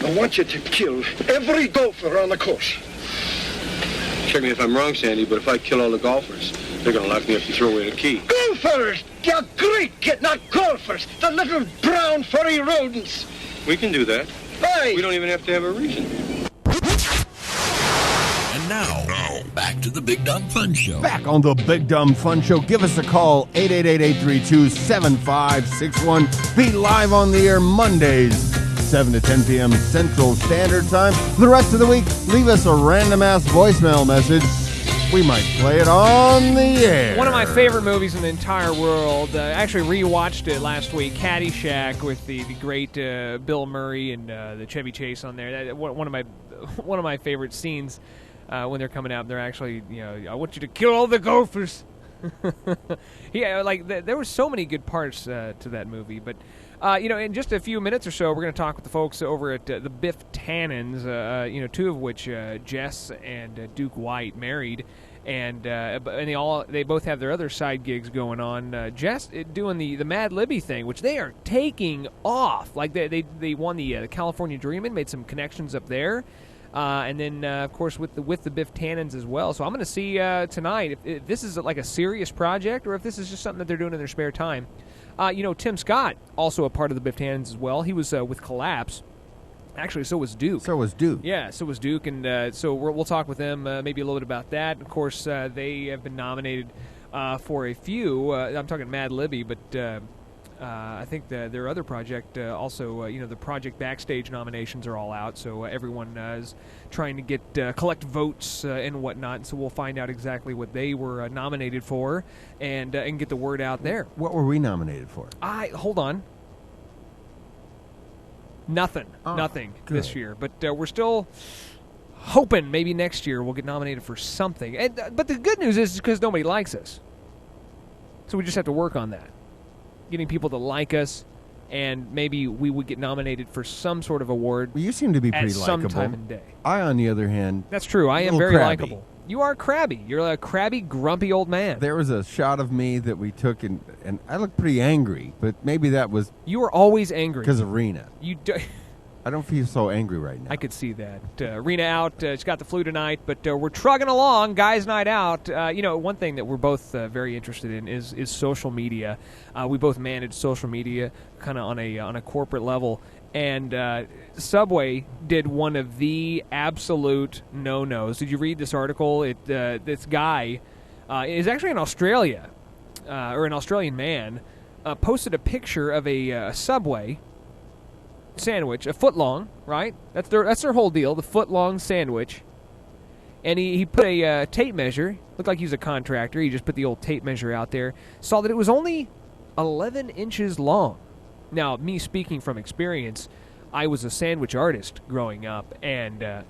I want you to kill every golfer on the course. Check me if I'm wrong, Sandy, but if I kill all the golfers, they're going to lock me up and throw away the key. Golfers! You're Greek, not golfers. The little brown furry rodents. We can do that. Hey! We don't even have to have a reason. And now, back to the Big Dumb Fun Show. Back on the Big Dumb Fun Show. Give us a call, 888-832-7561. Be live on the air Mondays, 7 to 10 p.m. Central Standard Time. For the rest of the week, leave us a random-ass voicemail message. We might play it on the air. One of my favorite movies in the entire world. I actually rewatched it last week, Caddyshack, with the great Bill Murray and the Chevy Chase on there. One of my favorite scenes when they're coming out. They're actually, I want you to kill all the gophers. Yeah, there were so many good parts to that movie. But in just a few minutes or so, we're going to talk with the folks over at the Biff Tannins. Two of which Jess and Duke White married. And they both have their other side gigs going on. Jess doing the Mad Libby thing, which they are taking off. Like they won the California Dreamin', made some connections up there, and then of course with the Biff Tannins as well. So I'm going to see tonight if this is like a serious project or if this is just something that they're doing in their spare time. Tim Scott also a part of the Biff Tannins as well. He was with Collapse. Actually, so was Duke. Yeah, so was Duke, and so we'll talk with them maybe a little bit about that. Of course, they have been nominated for a few. I'm talking Mad Libby, but I think their other project also, the Project Backstage nominations are all out, so everyone is trying to collect votes and whatnot, and so we'll find out exactly what they were nominated for and get the word out there. What were we nominated for? Hold on. Nothing good. this year, but we're still hoping maybe next year we'll get nominated for something. But the good news is because nobody likes us, so we just have to work on that, getting people to like us, and maybe we would get nominated for some sort of award. Well, you seem to be pretty at likable. some time and day. I, on the other hand, that's true. I am very likable. You are crabby. You're a crabby, grumpy old man. There was a shot of me that we took, and I looked pretty angry, but maybe that was... You were always angry. Because of Rena. I don't feel so angry right now. I could see that. Rena out. She's got the flu tonight, but we're trugging along. Guys' night out. One thing that we're both very interested in is social media. We both manage social media kind of on a corporate level. And Subway did one of the absolute no-nos. Did you read this article? This guy is actually in Australia, or an Australian man, posted a picture of a Subway sandwich, a footlong, right? That's their whole deal, the footlong sandwich. And he put a tape measure. Looked like he was a contractor. He just put the old tape measure out there. Saw that it was only 11 inches long. Now, me speaking from experience, I was a sandwich artist growing up, and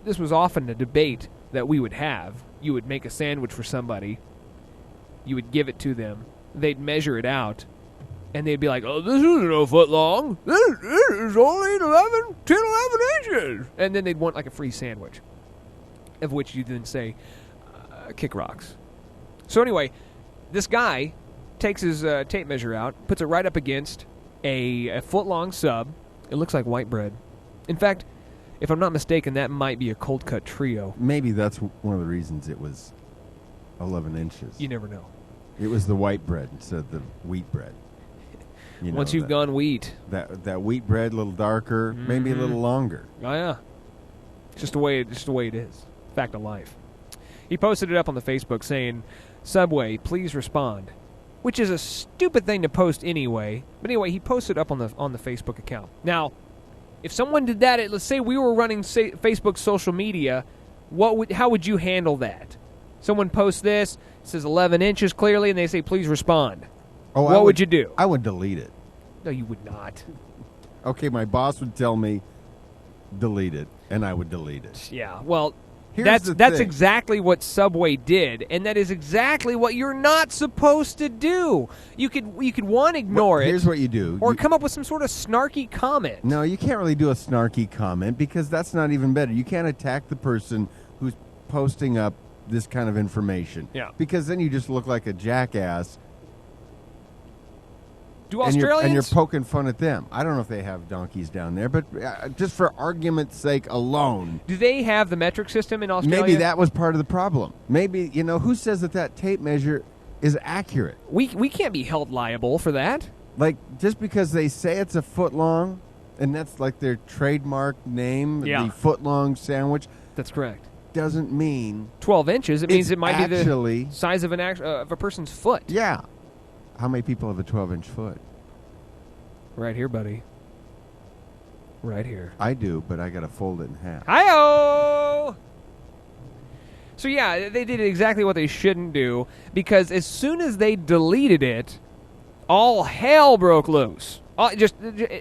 this was often a debate that we would have. You would make a sandwich for somebody. You would give it to them. They'd measure it out. And they'd be like, oh, this isn't a foot long. This is only 11 inches. And then they'd want like a free sandwich, of which you then say, kick rocks. So anyway, this guy takes his tape measure out, puts it right up against a foot-long sub. It looks like white bread. In fact, if I'm not mistaken, that might be a cold-cut trio. Maybe that's one of the reasons it was 11 inches. You never know. It was the white bread instead of the wheat bread. Once you've gone wheat. That wheat bread, a little darker, maybe a little longer. Oh, yeah. Just the way it is. Fact of life. He posted it up on the Facebook saying, Subway, please respond. Which is a stupid thing to post anyway. But anyway, he posted up on the Facebook account. Now, if someone did that, let's say we were running Facebook social media, how would you handle that? Someone posts this, it says 11 inches clearly, and they say, please respond. Oh, what would you do? I would delete it. No, you would not. Okay, my boss would tell me, delete it, and I would delete it. Yeah, well, that's exactly what Subway did, and that is exactly what you're not supposed to do. You could ignore it. Here's what you do. Or come up with some sort of snarky comment. No, you can't really do a snarky comment because that's not even better. You can't attack the person who's posting up this kind of information. Yeah. Because then you just look like a jackass. Do and you're Australians? poking fun at them. I don't know if they have donkeys down there, but just for argument's sake alone. Do they have the metric system in Australia? Maybe that was part of the problem. Maybe, who says that tape measure is accurate? We can't be held liable for that. Like, just because they say it's a foot long, and that's like their trademark name, Yeah. the Footlong sandwich, That's correct. doesn't mean 12 inches. It means it might actually, be the size of of a person's foot. Yeah. How many people have a 12-inch foot? Right here, buddy. Right here. I do, but I got to fold it in half. Hi-oh! So, yeah, they did exactly what they shouldn't do, because as soon as they deleted it, all hell broke loose.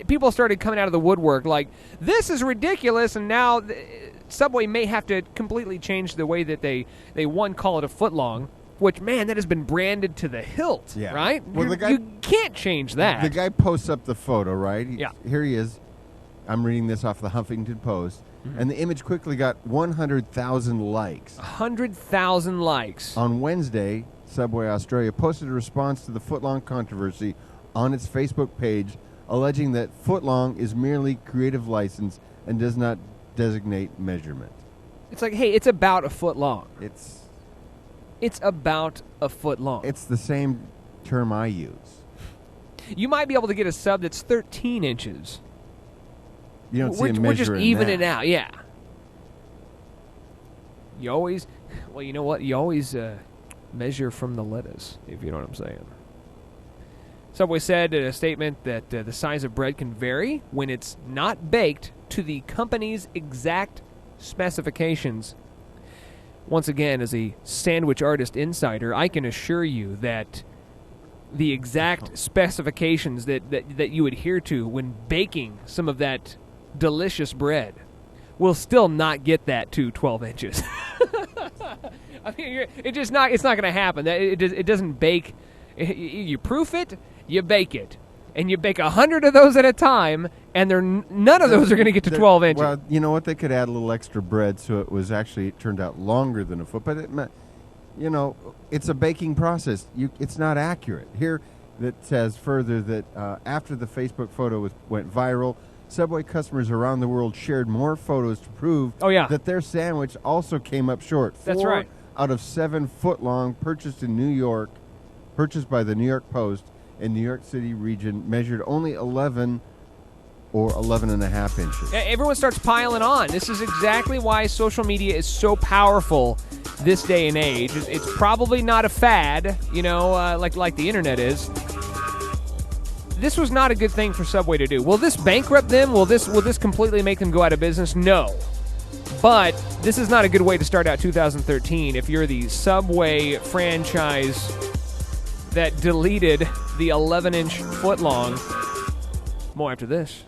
People started coming out of the woodwork like, this is ridiculous, and now Subway may have to completely change the way that they call it a footlong, which, man, that has been branded to the hilt, Yeah. right? Well, You can't change that. The guy posts up the photo, right? Yeah. Here he is. I'm reading this off the Huffington Post. Mm-hmm. And the image quickly got 100,000 likes. 100,000 likes. On Wednesday, Subway Australia posted a response to the footlong controversy on its Facebook page, alleging that footlong is merely creative license and does not designate measurement. It's like, hey, it's about a foot long. It's about a foot long. It's the same term I use. You might be able to get a sub that's 13 inches. You don't see We're him just measuring evening that. it out, yeah. You always, well, you know what? You always measure from the lettuce, if you know what I'm saying. Subway said in a statement that the size of bread can vary when it's not baked to the company's exact specifications. Once again, as a sandwich artist insider, I can assure you that the exact specifications that you adhere to when baking some of that delicious bread will still not get that to 12 inches. I mean, it's not going to happen. It doesn't bake. You proof it, you bake it. And you bake 100 of those at a time, and none of those are going to get to 12 inches. Well, you know what? They could add a little extra bread so it turned out longer than a foot. But, it's a baking process. It's not accurate. Here that says further that after the Facebook photo went viral, Subway customers around the world shared more photos to prove that their sandwich also came up short. That's 4 right. out of 7 footlong purchased by the New York Post in New York City region measured only 11 or 11 and a half inches. Everyone starts piling on. This is exactly why social media is so powerful this day and age. It's probably not a fad, like the internet is. This was not a good thing for Subway to do. Will this bankrupt them? Will this completely make them go out of business? No. But this is not a good way to start out 2013 if you're the Subway franchise that deleted the 11-inch footlong. More after this.